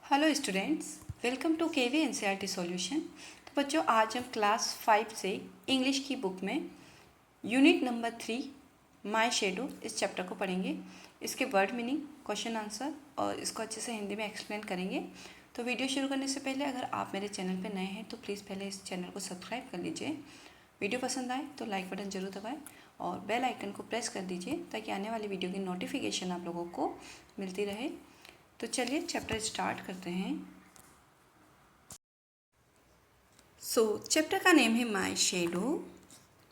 Hello students, welcome to KV NCERT solution. तो बच्चों, आज हम क्लास 5 से इंग्लिश की बुक में यूनिट नंबर 3 माय शेडो इस चैप्टर को पढ़ेंगे। इसके वर्ड मीनिंग, क्वेश्चन आंसर और इसको अच्छे से हिंदी में एक्सप्लेन करेंगे। तो वीडियो शुरू करने से पहले अगर आप मेरे चैनल पर नए हैं तो प्लीज़ पहले इस चैनल को सब्सक्राइब कर लीजिए। वीडियो पसंद आए तो लाइक बटन ज़रूर दबाएँ और बेल आइकन को प्रेस कर दीजिए ताकि आने वाली वीडियो की नोटिफिकेशन आप लोगों को मिलती रहे। तो चलिए चैप्टर स्टार्ट करते हैं। चैप्टर का नेम है माय शेडो,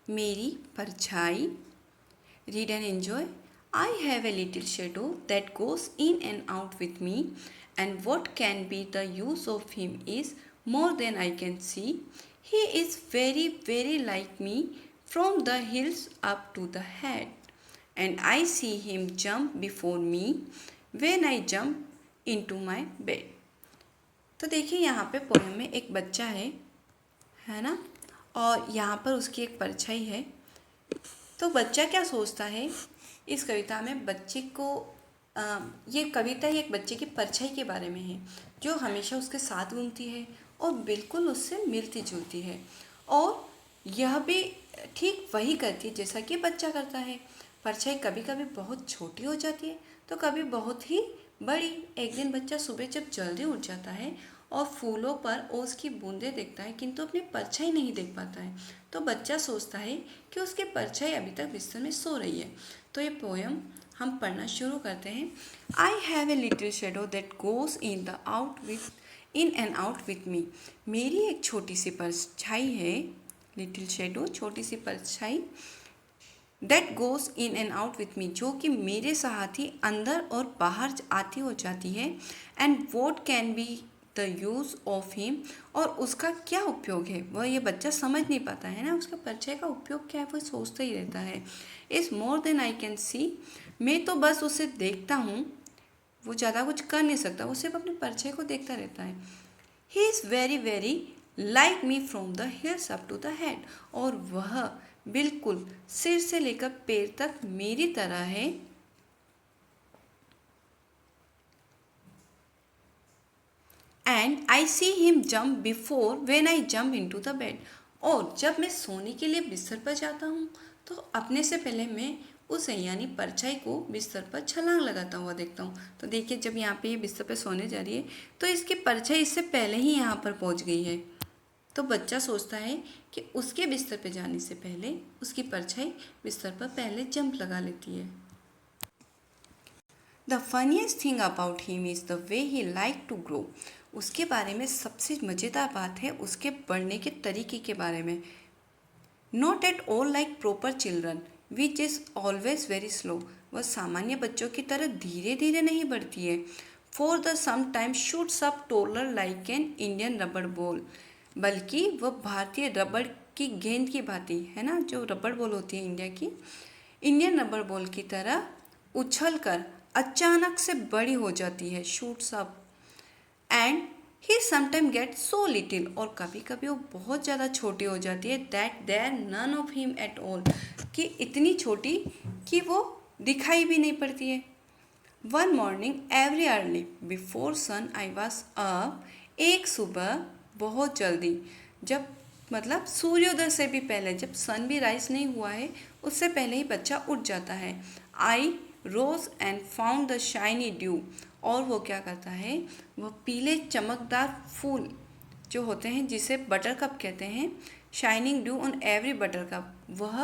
मेरी परछाई। Read and enjoy. I have a little shadow that goes in and out with me, and what can be the use of him is more than I can see. He is very very like me from the heels up to the head, and I see him jump before me when I jump into my bed. तो देखिए यहाँ पे poem में एक बच्चा है ना, और यहाँ पर उसकी एक परछाई है। तो बच्चा क्या सोचता है इस कविता में? बच्चे को ये कविता ही एक बच्चे की परछाई के बारे में है जो हमेशा उसके साथ घूमती है और बिल्कुल उससे मिलती जुलती है, और यह भी ठीक वही करती है जैसा कि बच्चा करता है। परछाई कभी कभी बहुत छोटी हो जाती है तो कभी बहुत ही बड़ी। एक दिन बच्चा सुबह जब जल्दी उठ जाता है और फूलों पर ओस की बूंदें देखता है किंतु अपनी परछाई नहीं देख पाता है, तो बच्चा सोचता है कि उसकी परछाई अभी तक बिस्तर में सो रही है। तो ये पोएम हम पढ़ना शुरू करते हैं। आई have a little shadow that goes in and out with मी। मेरी एक छोटी सी परछाई है, लिटिल शेडो छोटी सी परछाई, that goes in and out with मी जो कि मेरे साथ ही अंदर और बाहर आती हो जाती है। And what can be the use of him, और उसका क्या उपयोग है वह ये बच्चा समझ नहीं पाता है ना। उसका परछाई का उपयोग क्या है वो सोचता ही रहता है। Is more than I can see, मैं तो बस उसे देखता हूँ, वो ज़्यादा कुछ कर नहीं सकता, वो सिर्फ अपने परछाई को देखता रहता है। He is very very like me from the heels up to the head, और वह बिल्कुल सिर से लेकर पैर तक मेरी तरह है। And I see him jump before when I jump into the bed, और जब मैं सोने के लिए बिस्तर पर जाता हूँ तो अपने से पहले मैं उसे यानी परछाई को बिस्तर पर छलांग लगाता हुआ देखता हूँ। तो देखिए, जब यहाँ पे ये बिस्तर पर सोने जा रही है तो इसकी परछाई इससे पहले ही यहाँ पर पहुँच गई है। तो बच्चा सोचता है कि उसके बिस्तर पर जाने से पहले उसकी परछाई बिस्तर पर पहले जंप लगा लेती है। The funniest thing about him is the way he like to grow. उसके बारे में सबसे मज़ेदार बात है उसके बढ़ने के तरीके के बारे में। Not at all like proper children which is always very slow. वह सामान्य बच्चों की तरह धीरे धीरे नहीं बढ़ती है। For the some time shoots up taller like an Indian rubber ball, बल्कि वह भारतीय रबड़ की गेंद की भांति, है ना, जो रबड़ बॉल होती है इंडिया की, इंडियन रबड़ बॉल की तरह उछल कर अचानक से बड़ी हो जाती है। Shoots up and he sometime get so little, और कभी कभी वो बहुत ज़्यादा छोटी हो जाती है। That there none of him at all, कि इतनी छोटी कि वो दिखाई भी नहीं पड़ती है। One morning every early before sun I was up, एक सुबह बहुत जल्दी, जब मतलब सूर्योदय से भी पहले, जब सन भी राइज नहीं हुआ है उससे पहले ही बच्चा उठ जाता है। I rose and found the shiny dew, और वो क्या करता है, वह पीले चमकदार फूल जो होते हैं जिसे बटर कप कहते हैं, shining due on every butter cup, वह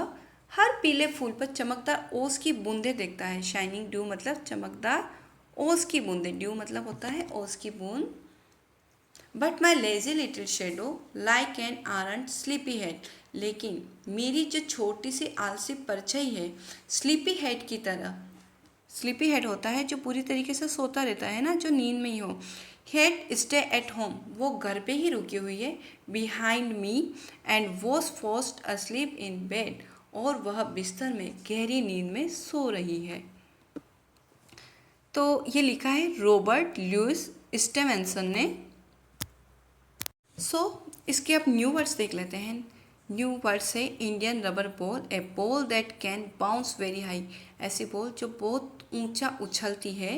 हर पीले फूल पर चमकदार ओस की बूंदें देखता है। शाइनिंग ड्यू मतलब चमकदार ओस की बूंदें, ड्यू मतलब होता है ओस की बूंद। But my lazy little shadow like an aren't sleepy head, लेकिन मेरी जो छोटी सी आलसी परछाई है स्लीपी हेड की तरह, स्लीपी हेड होता है जो पूरी तरीके से सोता रहता है ना, जो नींद में ही हो। हेड स्टे एट होम, वो घर पे ही रुकी हुई है। Behind me and was fast asleep in bed, और वह बिस्तर में गहरी नींद में सो रही है। तो ये लिखा है रॉबर्ट लुइस स्टीवेंसन ने। इसके अब न्यू वर्ड्स देख लेते हैं। न्यू वर्ड्स है Indian rubber ball, A ball that can bounce very high, ऐसी बॉल जो बहुत ऊंचा उछलती है।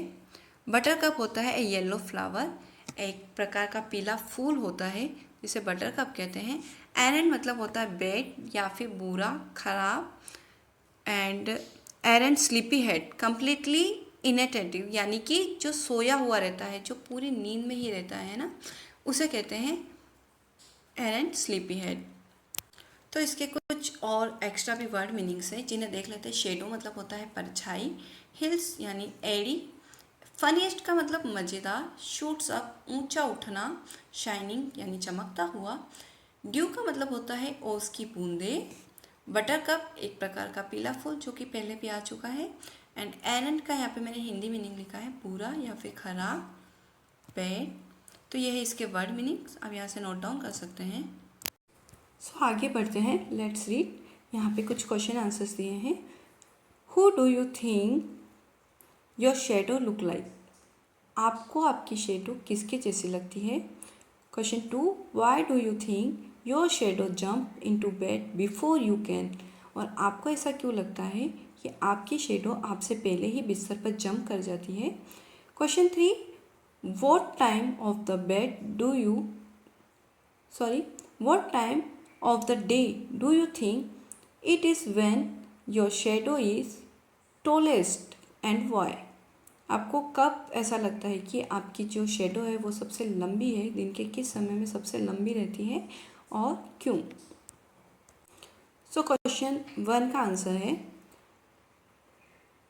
बटर कप होता है ए येलो फ्लावर, एक प्रकार का पीला फूल होता है जिसे बटर कप कहते हैं। एरेंट मतलब होता है बैड या फिर बुरा, खराब। And aren't sleepy head, completely inattentive, यानी कि जो सोया हुआ रहता है, जो पूरी नींद में ही रहता है ना, उसे कहते हैं एरेंट स्लीपी हेड। तो इसके कुछ और एक्स्ट्रा भी वर्ड मीनिंग्स हैं जिन्हें देख लेते हैं। शेडो मतलब होता है परछाई, हिल्स यानी एड़ी, फनीस्ट का मतलब मज़ेदार, शूट्स अप ऊंचा उठना, शाइनिंग यानी चमकता हुआ, ड्यू का मतलब होता है ओस की बूंदे, बटर कप एक प्रकार का पीला फूल जो कि पहले भी आ चुका है, एंड एरेंट का यहाँ पे मैंने हिंदी मीनिंग लिखा है बुरा या फिर खराब, बैड। तो यह है इसके वर्ड मीनिंग्स, आप यहाँ से नोट डाउन कर सकते हैं। सो आगे बढ़ते हैं, लेट्स रीड। यहाँ पे कुछ क्वेश्चन आंसर्स दिए हैं। Who do you think your shadow look like? आपको आपकी शेडो किसके जैसी लगती है? Question 2, Y do you think your shadow jump into bed before you can? और आपको ऐसा क्यों लगता है कि आपकी शेडो आपसे पहले ही बिस्तर पर जंप कर जाती है? Question 3, what time of the bed do you what time of the day do you think it is when your shadow is tallest and why? आपको कब ऐसा लगता है कि आपकी जो शेडो है वो सबसे लंबी है, दिन के किस समय में सबसे लंबी रहती है और क्यों? सो क्वेश्चन 1 का आंसर है,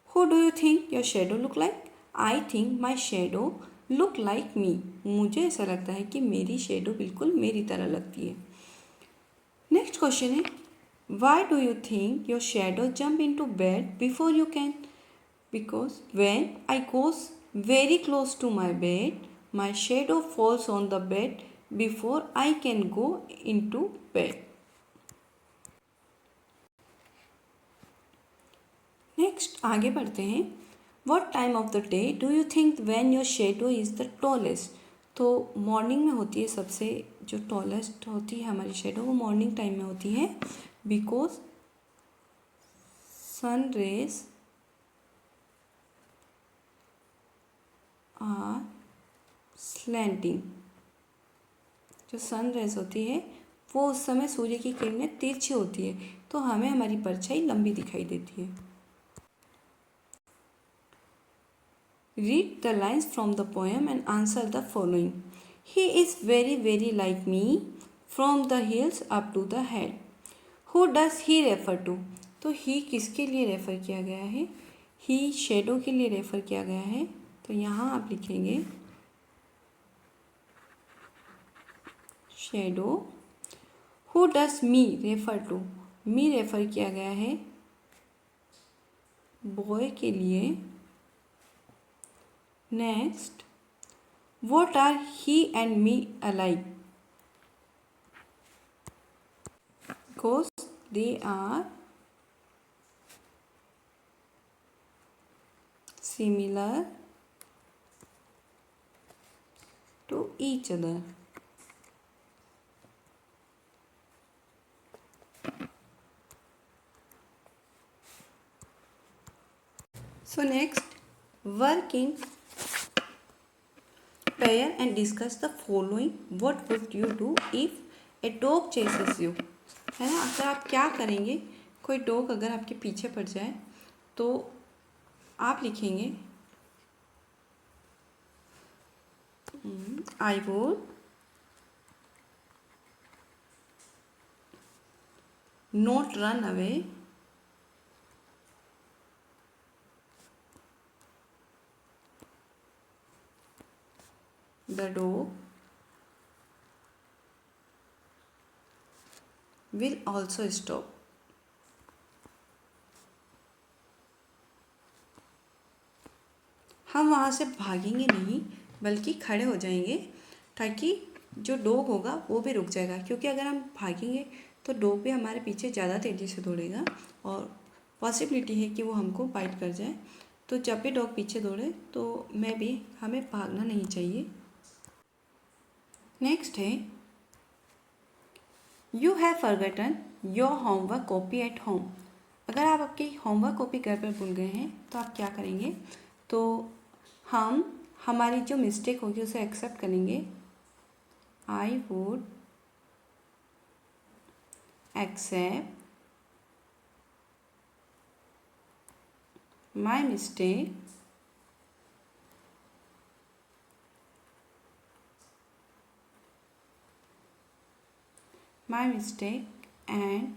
who do you think your shadow look like? I think my shadow look like me. मुझे ऐसा लगता है कि मेरी शेडो बिल्कुल मेरी तरह लगती है। नेक्स्ट क्वेश्चन है, why do you think your shadow jump in to bed before you can? Because when I goes very close to my bed my shadow falls on the bed before I can go in to bed. Next आगे बढ़ते हैं, what time of the day do you think when your shadow is the tallest? तो morning में होती है, सबसे जो tallest होती है हमारी शेडो वो मॉर्निंग टाइम में होती है, because sun rays are slanting. जो सन रेज होती है वो उस समय सूर्य की किरणें तिरछी होती है, तो हमें हमारी परछाई लंबी दिखाई देती है। Read the lines from the poem and answer the following. He is very very like me from the heels up to the head. Who does he refer to? तो he किसके लिए रेफ़र किया गया है? he शेडो के लिए refer किया गया है, तो यहाँ आप लिखेंगे shadow. Who does me refer to? Me refer किया गया है बॉय के लिए। Next, what are he and me alike? Because they are similar to each other. So next, work in pair and discuss the following. What would you do if a dog chases you? है ना, अगर आप क्या करेंगे, कोई dog अगर आपके पीछे पड़ जाए तो आप लिखेंगे I would not run away the dog will also stop. हम वहाँ से भागेंगे नहीं बल्कि खड़े हो जाएंगे, ताकि जो डॉग होगा वो भी रुक जाएगा, क्योंकि अगर हम भागेंगे तो डॉग भी हमारे पीछे ज़्यादा तेज़ी से दौड़ेगा और पॉसिबिलिटी है कि वो हमको बाइट कर जाए। तो जब भी डॉग पीछे दौड़े तो हमें भागना नहीं चाहिए। नेक्स्ट है, you have forgotten your homework copy at home. अगर आप आपकी होमवर्क कॉपी घर पर भूल गए हैं तो आप क्या करेंगे? तो हम हमारी जो मिस्टेक होगी उसे एक्सेप्ट करेंगे। I would accept my mistake and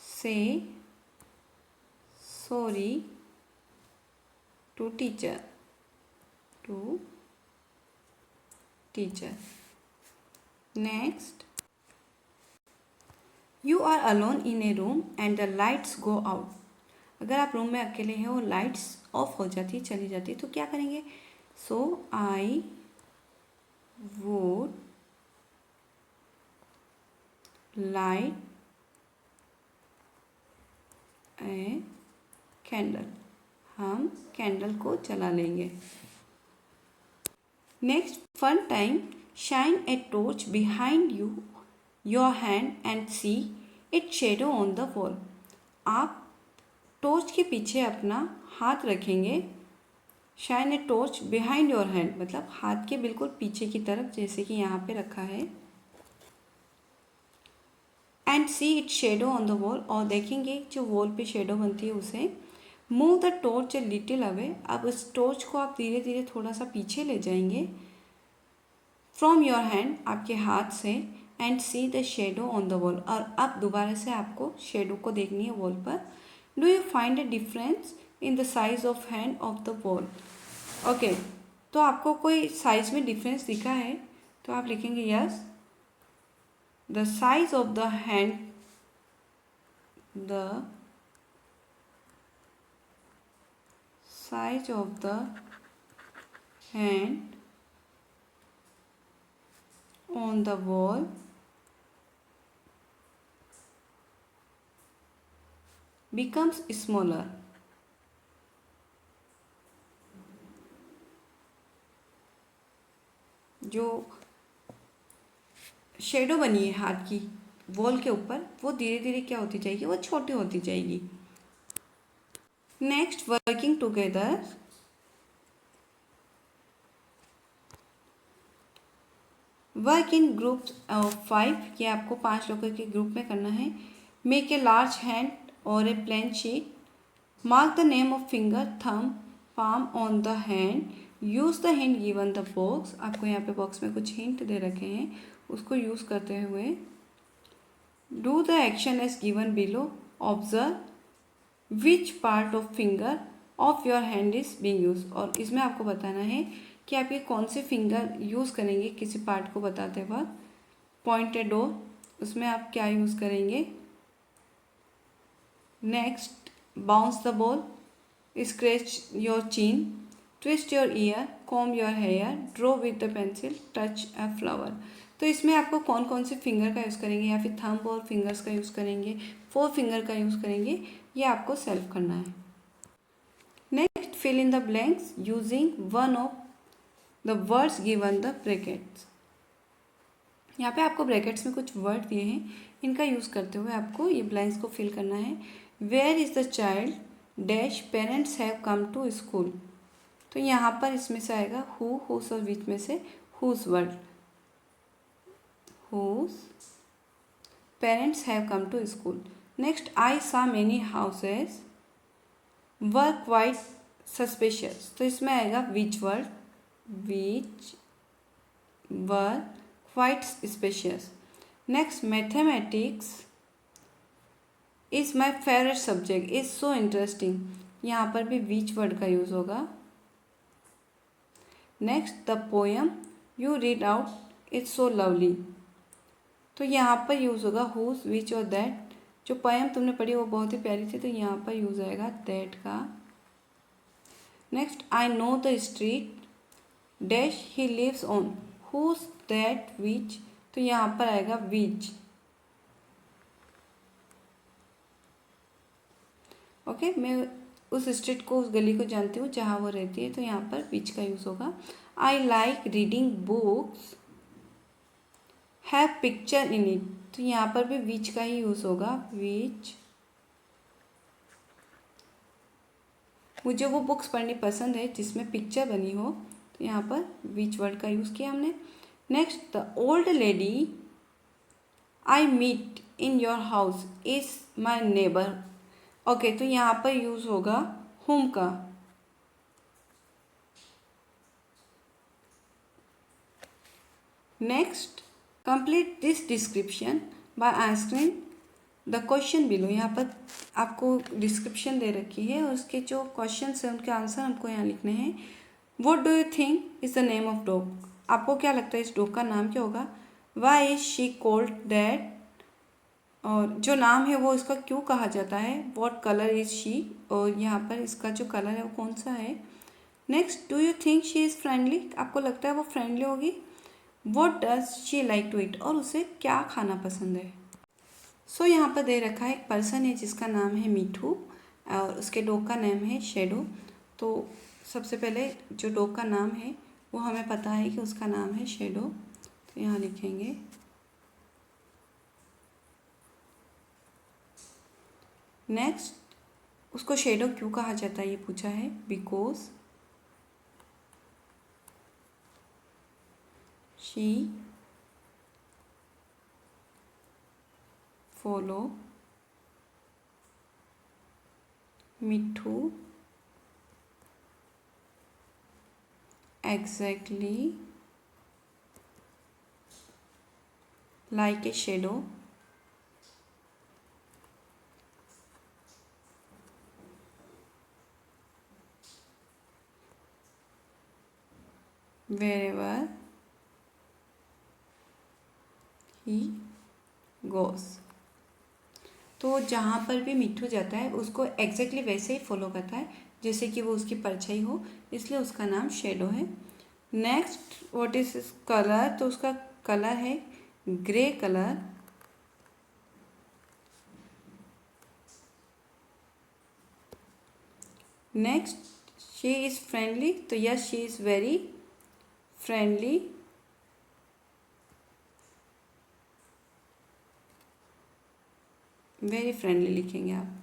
say sorry to teacher. Next, you are alone in a room and the lights go out. अगर आप रूम में अकेले हैं और लाइट्स ऑफ हो जाती, चली जाती, तो क्या करेंगे? So I would light a candle, हम कैंडल को जला लेंगे। Next, fun time, shine a torch behind your hand and see it shadow on the wall. आप टॉर्च के पीछे अपना हाथ रखेंगे। Shine a torch behind your hand मतलब हाथ के बिल्कुल पीछे की तरफ, जैसे कि यहाँ पे रखा है। And see it shadow on the wall, और देखेंगे जो वॉल पे शेडो बनती है उसे। Move the torch a little away, अब उस टॉर्च को आप धीरे धीरे थोड़ा सा पीछे ले जाएंगे फ्रॉम योर हैंड, आपके हाथ से। And see the shadow on the wall, और अब दोबारा से आपको शेडो को देखनी है वॉल पर। Do you find a difference in the size of hand of the wall? Okay, तो आपको कोई साइज में डिफरेंस दिखा है तो आप लिखेंगे yes, the size of the hand, the size of the hand on the wall becomes smaller. जो शेडो बनी है हाथ की वॉल के ऊपर, वो धीरे धीरे क्या होती जाएगी? वो छोटी होती जाएगी। Next, working together. Work in groups of 5, ये आपको 5 लोगों के ग्रुप में करना है। मेक ए लार्ज हैंड और a plain sheet, mark the name of finger, thumb, palm on the hand, use the hint given the box. आपको यहाँ पे बॉक्स में कुछ हिंट दे रखे हैं, उसको यूज़ करते हुए do the action as given below, observe which part of finger of your hand is being use. और इसमें आपको बताना है कि आप ये कौन से फिंगर यूज़ करेंगे किसी पार्ट को बताते वक्त। पॉइंटेड ओ, उसमें आप क्या यूज़ करेंगे। Next, bounce the ball, scratch your chin, twist your ear, comb your hair, draw with the pencil, touch a flower. तो इसमें आपको कौन कौन से फिंगर का यूज़ करेंगे, या फिर थंब और फिंगर्स का यूज़ करेंगे, 4 फिंगर का यूज़ करेंगे, ये आपको सेल्फ करना है। Next, fill in the blanks using one of the words given the brackets. यहाँ पे आपको ब्रैकेट्स में कुछ वर्ड दिए हैं, इनका यूज़ करते हुए आपको ये ब्लैंक्स को फिल करना है। Where is the child dash parents have come to school. तो यहाँ पर इसमें से आएगा हु, हुस और विच में से whose word, whose parents have come to school. Next, I saw many houses were quite suspicious. तो इसमें आएगा which word, which were quite suspicious. Next, mathematics is my favorite subject, is so interesting. यहाँ पर भी which word का use होगा। Next, the poem you read out is so lovely. तो यहाँ पर यूज़ होगा whose, which और that। जो पोएम तुमने पढ़ी वो बहुत ही प्यारी थी, तो यहाँ पर यूज़ आएगा that का। Next, I know the street dash he lives on, whose that which. तो यहाँ पर आएगा विच। ओके, मैं उस स्ट्रीट को, उस गली को जानती हूँ जहाँ वो रहती है, तो यहाँ पर विच का यूज़ होगा। I like reading books have picture in it. तो यहाँ पर भी विच का ही यूज़ होगा, विच। मुझे वो बुक्स पढ़नी पसंद है जिसमें पिक्चर बनी हो, तो यहाँ पर विच वर्ड का यूज़ किया हमने। Next, the old lady I meet in your house is my neighbour. Okay, तो यहाँ पर यूज़ होगा हुम का। Next, complete this description by answering the question below. यहाँ पर आपको डिस्क्रिप्शन दे रखी है और उसके जो क्वेश्चन है उनके आंसर हमको यहाँ लिखने हैं। What do you think is the name of dog. आपको क्या लगता है इस डॉग का नाम क्या होगा। Why is she called that, और जो नाम है वो इसका क्यों कहा जाता है। व्हाट कलर इज शी, और यहाँ पर इसका जो कलर है वो कौन सा है। Next, do you think she is friendly, आपको लगता है वो फ्रेंडली होगी। What does she like to eat, और उसे क्या खाना पसंद है। सो यहाँ पर दे रखा है एक पर्सन है जिसका नाम है मीठू और उसके डॉग का नाम है शेडो। तो सबसे पहले जो डॉग का नाम है वो हमें पता है कि उसका नाम है शेडो, तो यहाँ लिखेंगे। नेक्स्ट, उसको शेडो क्यों कहा जाता है ये पूछा है। Because she follow Mithu exactly like a shadow wherever he goes। तो जहाँ पर भी मिठू जाता है उसको एग्जैक्टली वैसे ही फॉलो करता है जैसे कि वो उसकी परछाई हो, इसलिए उसका नाम शेडो है। नेक्स्ट, व्हाट इज कलर, तो उसका कलर है grey colour. Next, she is friendly, तो yes she is very friendly. Very friendly लिखेंगे आप,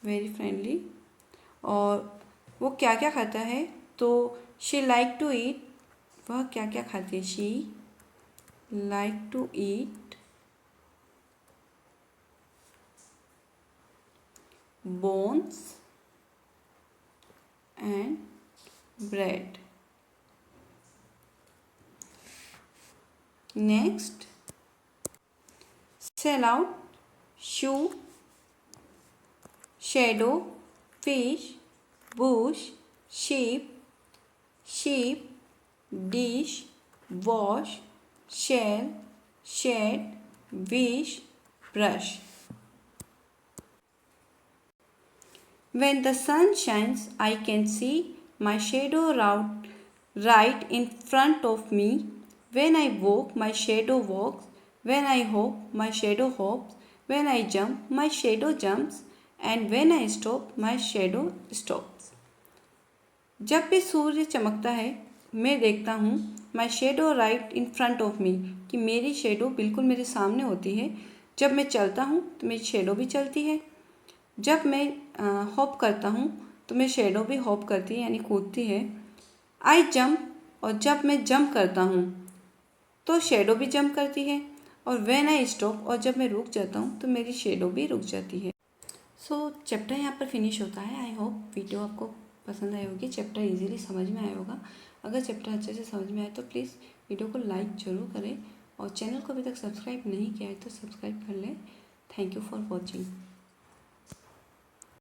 वेरी फ्रेंडली। और वो क्या क्या खाता है, तो शी लाइक टू ईट, वह क्या क्या खाती है। She like to eat bones and bread. Next, sell out shoe shadow fish bush sheep dish wash shell shed wish brush। When the sun shines I can see my shadow right in front of me। When I walk my shadow walks, when I hop my shadow hops, when I jump my shadow jumps and when I stop my shadow stops। जब भी सूर्य चमकता है मैं देखता हूँ माई shadow right in front of me, कि मेरी shadow बिल्कुल मेरे सामने होती है। जब मैं चलता हूँ तो मेरी शेडो भी चलती है। जब मैं हॉप करता हूँ तो मेरी शेडो भी हॉप करती है यानी कूदती है। आई जंप, और जब मैं जंप करता हूँ तो शेडो भी जंप करती है। और व्हेन आई स्टॉप, और जब मैं रुक जाता हूँ तो मेरी शेडो भी रुक जाती है। सो चैप्टर यहाँ पर फिनिश होता है। आई होप वीडियो आपको पसंद आई होगी, चैप्टर इजीली समझ में आया होगा। अगर चैप्टर अच्छे से समझ में आए तो प्लीज़ वीडियो को लाइक ज़रूर करें और चैनल को अभी तक सब्सक्राइब नहीं किया है तो सब्सक्राइब कर लें। Thank you for watching.